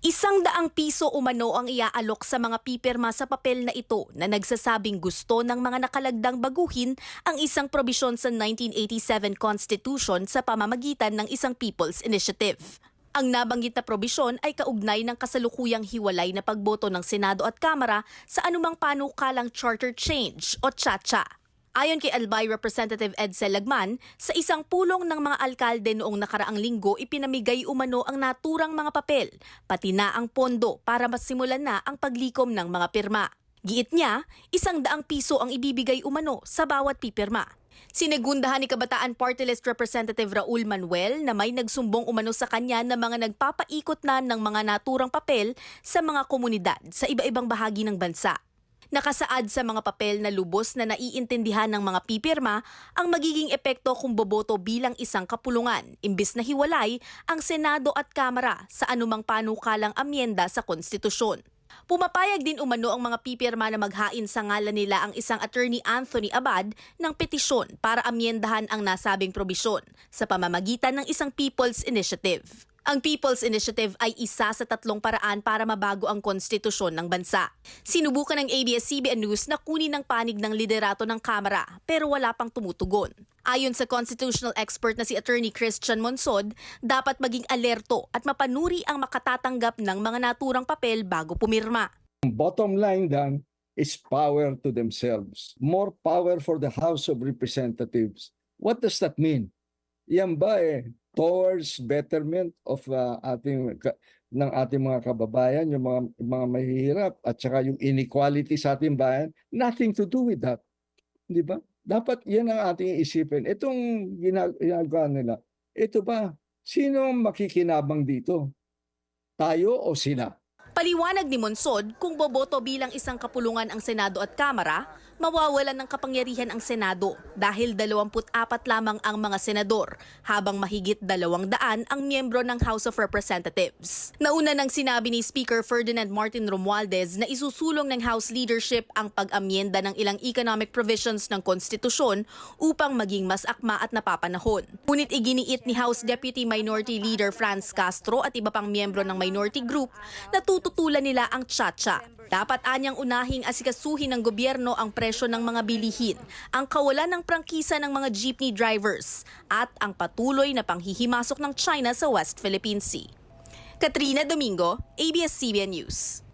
₱100 umano ang iaalok sa mga pipirma sa papel na ito na nagsasabing gusto ng mga nakalagdang baguhin ang isang probisyon sa 1987 Constitution sa pamamagitan ng isang People's Initiative. Ang nabanggit na probisyon ay kaugnay ng kasalukuyang hiwalay na pagboto ng Senado at Kamara sa anumang panukalang charter change o CHA-CHA. Ayon kay Albay Representative Edsel Lagman, sa isang pulong ng mga alkalde noong nakaraang linggo ipinamigay umano ang naturang mga papel, pati na ang pondo para masimulan na ang paglikom ng mga pirma. Giit niya, ₱100 ang ibibigay umano sa bawat pipirma. Sinegundahan ni Kabataan Party List Representative Raul Manuel na may nagsumbong umano sa kanya na mga nagpapaikot na ng mga naturang papel sa mga komunidad sa iba-ibang bahagi ng bansa. Nakasaad sa mga papel na lubos na naiintindihan ng mga pipirma ang magiging epekto kung boboto bilang isang kapulungan, imbis na hiwalay ang Senado at Kamara sa anumang panukalang amyenda sa konstitusyon. Pumapayag din umano ang mga pipirma na maghain sa ngalan nila ang isang Attorney Anthony Abad ng petisyon para amyendahan ang nasabing probisyon sa pamamagitan ng isang People's Initiative. Ang People's Initiative ay isa sa 3 paraan para mabago ang konstitusyon ng bansa. Sinubukan ng ABS-CBN News na kunin ang panig ng liderato ng Kamara pero wala pang tumutugon. Ayon sa constitutional expert na si Attorney Christian Monsod, dapat maging alerto at mapanuri ang makatatanggap ng mga naturang papel bago pumirma. Bottom line then is power to themselves. More power for the House of Representatives. What does that mean? Yan ba towards betterment of ng ating mga kababayan, yung mga mahihirap at saka yung inequality sa ating bayan? Nothing to do with that. Di ba? Dapat yan ang ating isipin. Itong ginagawa nila, ito ba, sino makikinabang dito? Tayo o sila? Paliwanag ni Monsod, kung boboto bilang isang kapulungan ang Senado at Kamara, mawawalan ng kapangyarihan ang Senado dahil 24 lamang ang mga senador, habang mahigit 200 ang miyembro ng House of Representatives. Nauna nang sinabi ni Speaker Ferdinand Martin Romualdez na isusulong ng House leadership ang pag-amyenda ng ilang economic provisions ng konstitusyon upang maging mas akma at napapanahon. Ngunit iginiit ni House Deputy Minority Leader Franz Castro at iba pang miyembro ng minority group na tututulan nila ang CHA-CHA. Dapat anyang unahing asikasuhin ng gobyerno ang presyo ng mga bilihin, ang kawalan ng prangkisa ng mga jeepney drivers, at ang patuloy na panghihimasok ng China sa West Philippine Sea. Katrina Domingo, ABS-CBN News.